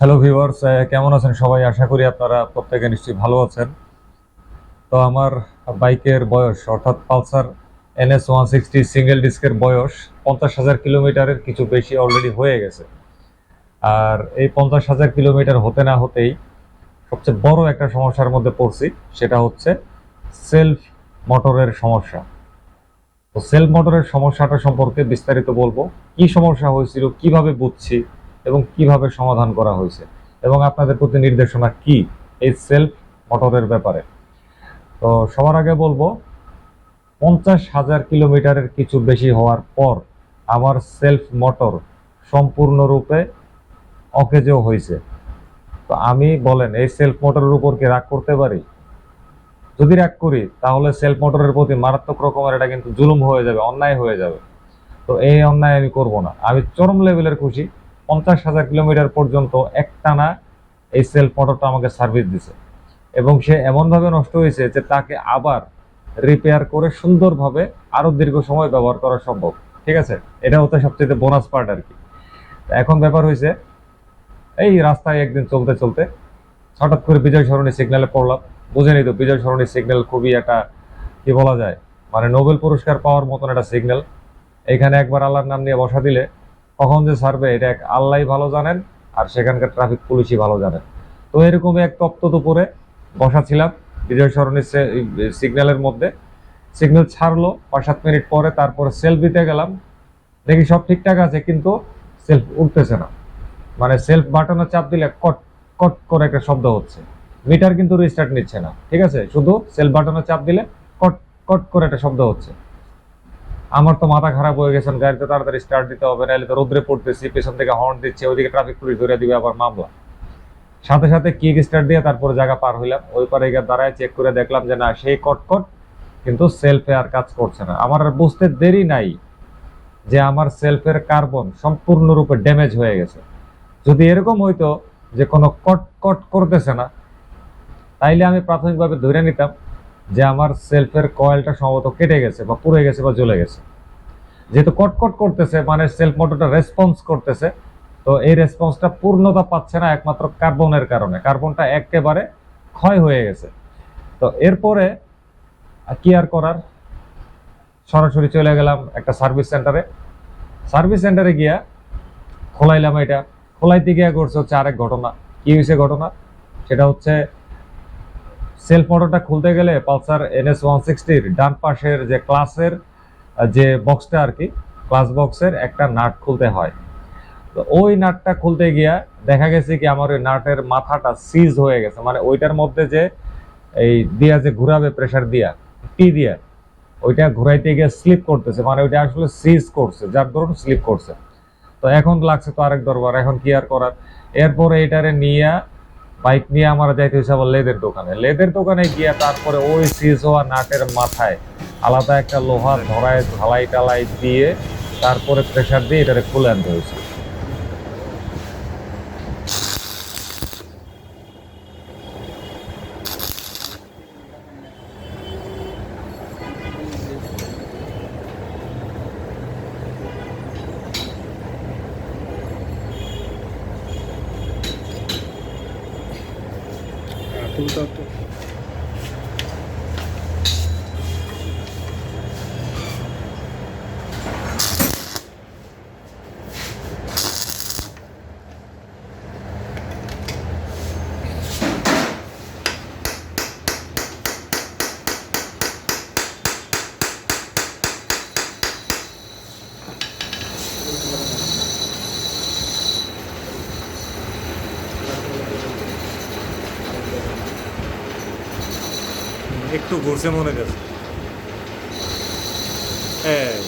Hello viewers, কেমন আছেন সবাই? আশা করি আপনারা প্রত্যেকে নিশ্চয়ই ভালো আছেন। তো আমার বাইকের বয়স অর্থাৎ পালসার NS160 সিঙ্গেল ডিস্কের বয়স 50,000 কিলোমিটারের কিছু বেশি অলরেডি হয়ে গেছে। আর এই 50,000 কিলোমিটার হতে না হতেই সবচেয়ে বড় একটা সমস্যার মধ্যে পড়ছি, সেটা হচ্ছে সেলফ মোটরের সমস্যা। তো সেলফ মোটরের সমস্যাটা সম্পর্কে বিস্তারিত বলবো, কি সমস্যা হয়েছিল, কিভাবে বুঝছি এবং কিভাবে সমাধান করা হয়েছে, এবং আপনাদের প্রতি নির্দেশনা কি এই সেলফ মোটরের ব্যাপারে। তো সবার আগে বলবো, 50,000 কিলোমিটারের কিছু বেশি হওয়ার পর আমার সেলফ মোটর সম্পূর্ণরূপে অকেজো হয়েছে। তো আমি বলেন এই সেলফ মোটরের উপর কি রাগ করতে পারি? যদি রাগ করি তাহলে সেলফ মোটরের প্রতি মারাত্মক রকমের এটা কিন্তু জুলুম হয়ে যাবে, অন্যায় হয়ে যাবে। তো এই অন্যায় আমি করব না। আমি চরম লেভেলের খুশি, 50,000 কিলোমিটার পর্যন্ত একটানা এই সেলফ মোটরটা আমাকে সার্ভিস দিছে, এবং সে এমনভাবে নষ্ট হয়েছে যে তাকে আবার রিপেয়ার করে সুন্দরভাবে আরো দীর্ঘ সময় ব্যবহার করা সম্ভব। ঠিক আছে, এটা হচ্ছে সবচেয়ে বোনাস পার্ট আর কি। এখন ব্যাপার হয়েছে, এই রাস্তায় একদিন চলতে চলতে হঠাৎ করে বিজয় সরণি সিগন্যালে পড়লাম। বুঝেনি তো, বিজয় সরণি সিগন্যাল খুবই একটা, কি বলা যায়, মানে নোবেল পুরস্কার পাওয়ার মতন একটা সিগন্যাল। এখানে একবার আল্লাহর নাম নিয়ে বসা দিলে কখন যে ছাড়বে এটা এক আল্লাহই ভালো জানেন, আর সেখানকার ট্রাফিক পুলিশই ভালো জানেন। তো এরকমই এক তপ্ত দুপুরে বসা ছিলাম বিজয় সরণি সিগন্যালের মধ্যে। সিগন্যাল ছাড়লো 5-7 মিনিট পরে, তারপরে সেলফ দিতে গেলাম, দেখি সব ঠিকঠাক আছে, কিন্তু সেলফ উঠতেছে না। মানে সেলফ বাটনে চাপ দিলে কট কট করে একটা শব্দ হচ্ছে, মিটার কিন্তু রিস্টার্ট নিচ্ছে না। ঠিক আছে, শুধু সেলফ বাটনে চাপ দিলে কট কট করে একটা শব্দ হচ্ছে। আমার তো মাথা খারাপ হয়ে গেছে, গাড়িতে তাড়াতাড়ি স্টার্ট দিতে হবে, নাহলে তো রোদ্রে পড়তেছি, পেছন থেকে হর্ন দিচ্ছে, ওইদিকে ট্রাফিক পুলিশ ধরে দিবে, আবার মামলা। সাথে সাথে কিক স্টার্ট দিয়ে তারপরে জায়গা পার হইলাম, ওই পারে গিয়ে দাঁড়ায় চেক করে দেখলাম যে না, সেই কটকট, কিন্তু সেলফে আর কাজ করছে না। আমার আর বুঝতে দেরি নাই যে আমার সেলফের কার্বন সম্পূর্ণরূপে ড্যামেজ হয়ে গেছে। যদি এরকম হইতো যে কোনো কট কট করতেছে না, তাইলে আমি প্রাথমিকভাবে ধরে নিতাম যে আমার সেলফের কয়েলটা সম্ভবত কেটে গেছে বা পুড়ে গেছে বা জ্বলে গেছে। যেহেতু কটকট করতেছে মানে সেলফ মোটরটা রেসপন্স করতেছে, তো এই রেসপন্সটা পূর্ণতা পাচ্ছে না একমাত্র কার্বনের কারণে। কার্বনটা একেবারে ক্ষয় হয়ে গেছে। তো এরপরে কি আর করার, সরাসরি চলে গেলাম একটা সার্ভিস সেন্টারে। সার্ভিস সেন্টারে গিয়া খোলাইলাম এটা। খোলাইতে গিয়া করছে হচ্ছে আরেক ঘটনা। কি হয়েছে ঘটনা, সেটা হচ্ছে সেলফ মোটরটা খুলতে গেলে পালসার NS160-র ডান পাশের যে ক্লাসের যে বক্সটা আর কি, ক্লাস বক্সের একটা নাট খুলতে হয়। তো ওই নাটটা খুলতে গিয়া দেখা গেছে কি আমার ওই নাটের মাথাটা সিজ হয়ে গেছে। মানে ওইটার মধ্যে যে এই দিয়া যে ঘুরাবে প্রেসার দিয়া, টি দিয়া, ওইটা ঘুরাইতে গিয়ে স্লিপ করতেছে, মানে ওইটা আসলে সিজ করছে, যার ধরুন স্লিপ করছে। তো এখন লাগছে তো আরেক দরবার, এখন কি আর করার। এরপরে এটারে নিয়ে বাইক নিয়ে আমার যাইতে হয়েছে আবার লেদের দোকানে। লেদের দোকানে গিয়ে তারপরে ওই সিজ হওয়া নাটের মাথায় আলাদা একটা লোহার ধরায় ঢালাই টালাই দিয়ে তারপরে প্রেসার দিয়ে এটারে খুলে আনতে হয়েছে। তুলতে তো একটু ঘুরছে মনে গেছে। এই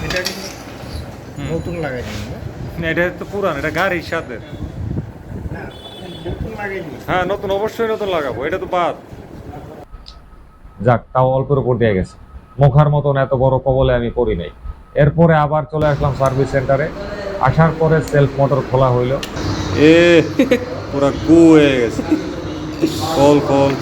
এটা কিন্তু নতুন লাগাই দিন না? এটা তো পুরান, এটা গাড়ির সাথে। না, নতুন লাগাই দিন। হ্যাঁ নতুন, অবশ্যই নতুন লাগাবো, এটা তো বাদ। যাক, তাও অল্পের উপর দিয়ে গেছে। মুখার মতন এত বড় কবলে আমি পড়ি নাই। এরপরে আবার চলে আসলাম সার্ভিস সেন্টারে। আসার পরে সেলফ মোটর খোলা হইলো। পুরা গু হয়ে গেছে, কল কল।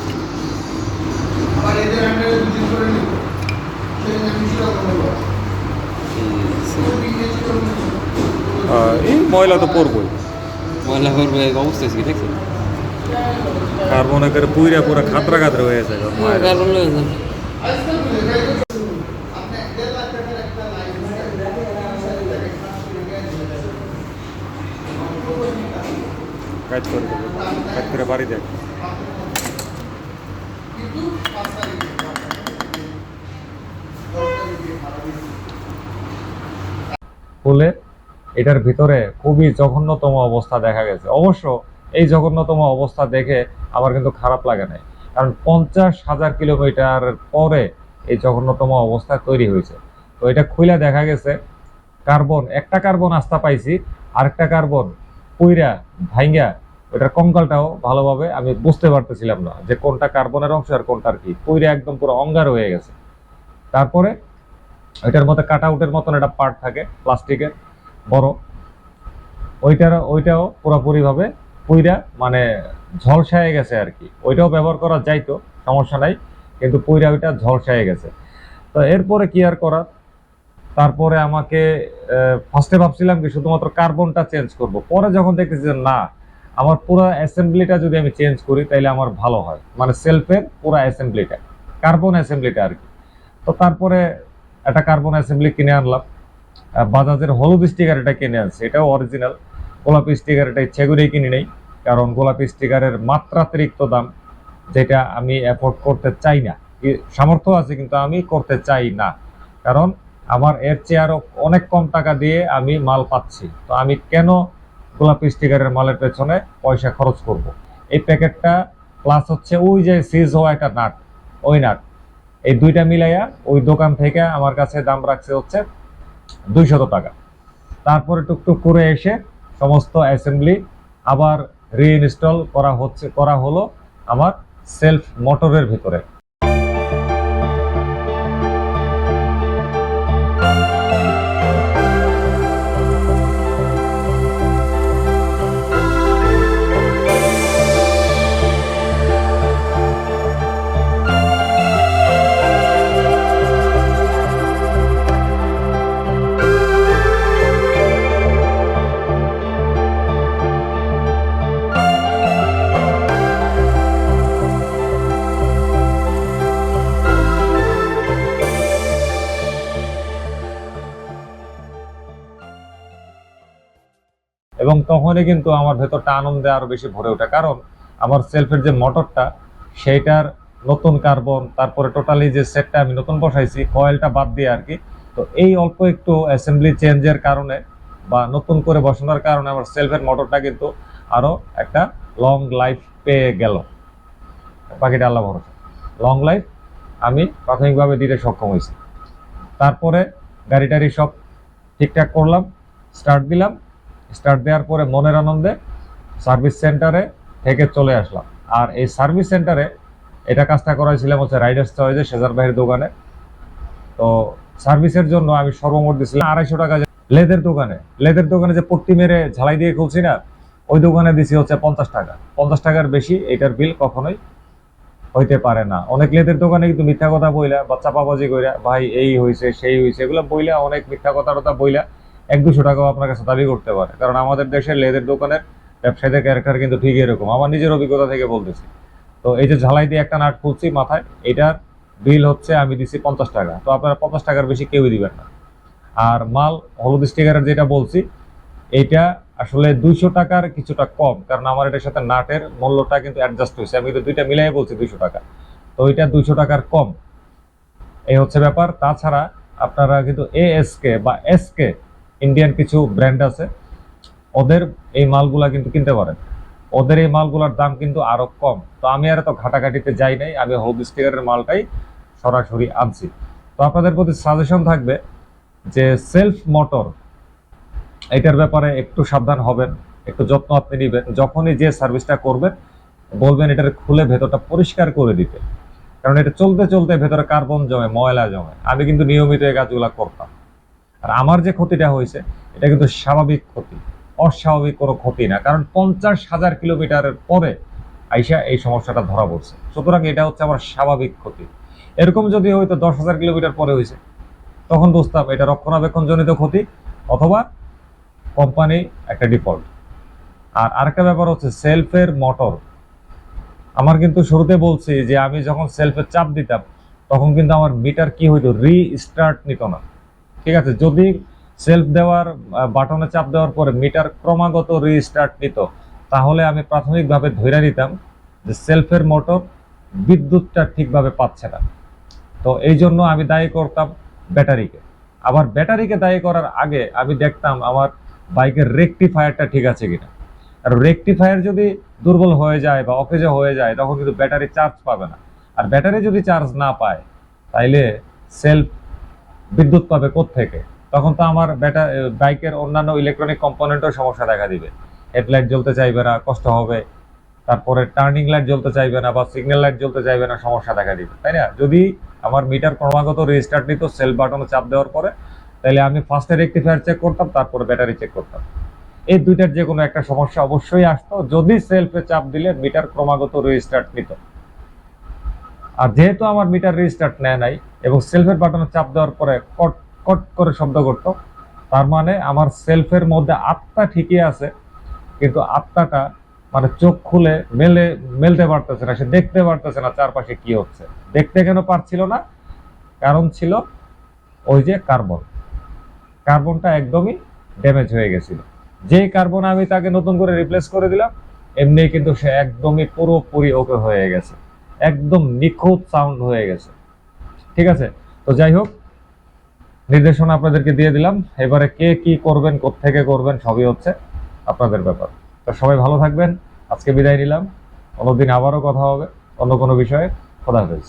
এই ময়লা তো পড়বই, ময়লা করবে অবস্থা কি দেখছেন? কার্বন একেবারে পুইরা পুরা খাতরা খাতরা হয়ে গেছে। কার্বন লয়ে যান। কাজ করে দেবে, কাজ করে বাড়ি দেয়। বলে এটার ভিতরে খুবই জঘন্যতম অবস্থা দেখা গেছে। অবশ্য এই জঘন্যতম অবস্থা দেখে আমার কিন্তু খারাপ লাগে নাই, কারণ 50,000 কিলোমিটার পরে এই জঘন্যতম অবস্থা তৈরি হয়েছে। তো এটা খুলে দেখা গেছে কার্বন, একটা কার্বন আস্থা পাইছি, আরেকটা কার্বন পুইরা ভাইঙ্গা ওটার কঙ্কালটাও ভালোভাবে আমি বুঝতে পারতেছিলাম না যে কোনটা কার্বনের অংশ আর কোনটার কি, পুইরা একদম পুরো অঙ্গার হয়ে গেছে। তারপরে ওইটার মধ্যে কাট আউটের মতন একটা পার্ট থাকে প্লাস্টিকের বড়, ওইটাও পুরোপুরি ভাবে পুইরা মানে ঝলসায় গেছে আর কি। ওইটাও ব্যবহার করা যাইতো, সমস্যা নাই, কিন্তু পুইরা ওইটা ঝলসায় গেছে। তো এরপরে কি আর করার, তারপরে আমাকে ফার্স্টে ভাবছিলাম কি শুধুমাত্র কার্বনটা চেঞ্জ করব, পরে যখন দেখতেছি যে না, আমার পুরো অ্যাসেম্বলিটা যদি আমি চেঞ্জ করি তাইলে আমার ভালো হয়, মানে সেলফের পুরো অ্যাসেম্বলিটা, কার্বন অ্যাসেম্বলিটা আর কি। তো তারপরে একটা কার্বন অ্যাসেম্বলি কিনে আনলাম। বাজাজের হলুদ স্টিকার এটা কিনে আনছি, এটাও অরিজিনাল। গোলাপি স্টিকার এটা ইচ্ছে করেই কিনি নেই, কারণ গোলাপি স্টিকারের মাত্রাতিরিক্ত দাম, যেটা আমি অ্যাফোর্ড করতে চাই না। সামর্থ্য আছে কিন্তু আমি করতে চাই না, কারণ আমার এর চেয়ে আরো অনেক কম টাকা দিয়ে আমি মাল পাচ্ছি। তো আমি কেন গোলাপি স্টিকারের মালের পেছনে পয়সা খরচ করব? এই প্যাকেটটা প্লাস হচ্ছে ওই যে সিজ হওয়া একটা নাট, ওই নাট, এই দুইটা মিলাইয়া ওই দোকান থেকে আমার কাছে দাম রাখছে হচ্ছে 200 টাকা। তারপরে টুকটুক করে এসে সমস্ত অ্যাসেম্বলি আবার রিইনস্টল করা হলো আমার সেলফ মোটরের ভিতরে। এবং তখনই কিন্তু আমার ভেতরটা আনন্দে আরো বেশি ভরে ওঠে, কারণ আমার সেলফের যে মোটরটা সেইটার নতুন কার্বন, তারপরে টোটালি যে সেটটা আমি নতুন বসাইছি কয়েলটা বাদ দিয়ে আর কি। তো এই অল্প একটু অ্যাসেম্বলি চেঞ্জের কারণে বা নতুন করে বসানোর কারণে আমার সেলফের মোটরটা কিন্তু আরো একটা লং লাইফ পেয়ে গেল। বাকিটা আল্লাহ ভরসা, লং লাইফ আমি প্রাথমিকভাবে দিতে সক্ষম হয়েছি। তারপরে গাড়িটারি সব ঠিকঠাক করলাম, স্টার্ট দিলাম। স্টার্ট দেওয়ার পরে মনের আনন্দে সার্ভিস সেন্টারে থেকে চলে আসলাম। আর এই সার্ভিস সেন্টারে এটা কাজটা করাইছিলাম হচ্ছে রাইডার্স চয়েসে সেজার ভাইয়ের দোকানে। তো সার্ভিসের জন্য আমি সর্বমোট দিয়েছিলাম 250 টাকা। লেদের দোকানে যে পট্টি মেরে ঝালাই দিয়ে খুলছি না, ওই দোকানে দিছি হচ্ছে 50 টাকা। 50 টাকার বেশি এটার বিল কখনোই হইতে পারে না। অনেক লেদের দোকানে কিন্তু মিথ্যা কথা বইলা বা চাপাবাজি কইরা ভাই এই হয়েছে সেই হয়েছে এগুলো বইলা, অনেক মিথ্যা কথা বইলা 100-200 টাকাও আপনার কাছে দাবি করতে পারে। কারণ আমাদের দেশের লেদের দোকানের ব্যবসায়ীদের ক্যারেক্টার কিন্তু ঠিকই এরকম, আমার নিজের অভিজ্ঞতা থেকে বলতেছি। তো এই যে ঝালাই দিয়ে একটা নাট খুলছি মাথায়, এটার বিল হচ্ছে আমি দিছি 50 টাকা। তো আপনারা 50 টাকার বেশি কেউই দিবেন না। আর মাল হলুদ স্টিকারের যেটা বলছি, এইটা আসলে 200 টাকার কিছুটা কম, কারণ আমার এটার সাথে নাটের মূল্যটা কিন্তু অ্যাডজাস্ট হয়েছে। আমি কিন্তু দুইটা মিলাই বলছি 200 টাকা, তো ওইটা 200 টাকার কম, এই হচ্ছে ব্যাপার। তাছাড়া আপনারা কিন্তু এএসকে বা এসকে ইন্ডিয়ান কিছু ব্র্যান্ড আছে, ওদের এই মালগুলা কিন্তু কিনতে পারেন। ওদের এই মালগুলোর দাম কিন্তু আরো কম। তো আমি আর তো ঘাটাঘাটিতে যাই নাই, আমি হলুদ স্টিকারের মালটাই সরাসরি আনছি। তো আপনাদের প্রতি সাজেশন থাকবে যে সেলফ মোটর এটার ব্যাপারে একটু সাবধান হবেন, একটু যত্ন আপনি নেবেন। যখনই যে সার্ভিসটা করবেন বলবেন এটার খুলে ভেতরটা পরিষ্কার করে দিতে, কারণ এটা চলতে চলতে ভেতরে কার্বন জমে, ময়লা জমে। আমি কিন্তু নিয়মিত এই কাজগুলো করতাম। আর আমার যে ক্ষতিটা হয়েছে এটা কিন্তু স্বাভাবিক ক্ষতি, অস্বাভাবিক কোনো ক্ষতি না। কারণ 50,000 কিলোমিটারের পরে আইসা এই সমস্যাটা ধরা পড়ছে, সুতরাং এটা হচ্ছে আমার স্বাভাবিক ক্ষতি। এরকম যদি হয়তো 10,000 কিলোমিটার পরে হয়েছে, তখন বুঝতাম এটা রক্ষণাবেক্ষণ জনিত ক্ষতি অথবা কোম্পানি একটা ডিফল্ট। আর আরেকটা ব্যাপার হচ্ছে সেলফের মোটর। আমার কিন্তু শুরুতে বলছি যে আমি যখন সেলফে চাপ দিতাম তখন কিন্তু আমার মিটার কি হইতো, রিস্টার্ট নিত না। ঠিক আছে, যদি সেলফ দেওয়ার বাটনে চাপ দেওয়ার পরে মিটার ক্রমাগত রিস্টার্ট নিত, তাহলে আমি প্রাথমিকভাবে ধরে নিতাম যে সেলফের মোটর বিদ্যুৎটা ঠিকভাবে পাচ্ছে না। তো এই জন্য আমি দায়ী করতাম ব্যাটারিকে। আবার ব্যাটারিকে দায়ী করার আগে আমি দেখতাম আমার বাইকের রেকটিফায়ারটা ঠিক আছে কিনা। আর রেকটিফায়ার যদি দুর্বল হয়ে যায় বা অকেজো হয়ে যায় তখন কিন্তু ব্যাটারি চার্জ পাবে না। আর ব্যাটারি যদি চার্জ না পায় তাইলে সেলফ বিদ্যুৎ পাবে কোত্থেকে? তখন তো আমার বাইকের অন্যান্য ইলেকট্রনিক কম্পোনেন্টও সমস্যা দেখা দিবে। হেডলাইট জ্বলতে চাইবে না, কষ্ট হবে। তারপরে টার্নিং লাইট জ্বলতে চাইবে না বা সিগন্যাল লাইট জ্বলতে চাইবে না, সমস্যা দেখা দিবে, তাই না? যদি আমার মিটার ক্রমাগত রেজিস্টার্ট নিত সেলফ বাটনে চাপ দেওয়ার পরে, তাহলে আমি ফার্স্টে রেকটিফায়ার চেক করতাম, তারপরে ব্যাটারি চেক করতাম। এই দুইটার যে কোনো একটা সমস্যা অবশ্যই আসতো যদি সেলফে চাপ দিলে মিটার ক্রমাগত রেজিস্টার্ট নিত। আর যেহেতু আমার মিটার রেজিস্টার্ট নেয় নাই এবং সেলফের বাটনে চাপ দেওয়ার পরে কট কট করে শব্দ করতো, তার মানে আমার সেলফের মধ্যে আত্মা ঠিকই আছে, কিন্তু আত্মাটা মানে চোখ খুলে মেলতে পারতেছে না, সে দেখতে পারতেছে না চারপাশে কি হচ্ছে। দেখতে কেন পারছিল না? কারণ ছিল ওই যে কার্বনটা একদমই ড্যামেজ হয়ে গেছিল। যে কার্বন আমি তাকে নতুন করে রিপ্লেস করে দিলাম, এমনি কিন্তু সে একদমই পুরোপুরি ওকে হয়ে গেছে, একদম নিখুঁত সাউন্ড হয়ে গেছে। ঠিক আছে, তো যাই হোক, নির্দেশনা আপনাদেরকে দিয়ে দিলাম। এবারে কে কি করবেন, কোত্থেকে করবেন, সবই হচ্ছে আপনাদের ব্যাপার। তো সবাই ভালো থাকবেন, আজকে বিদায় নিলাম। অন্যদিন আবারও কথা হবে অন্য কোনো বিষয়ে। খোদা হাফেজ।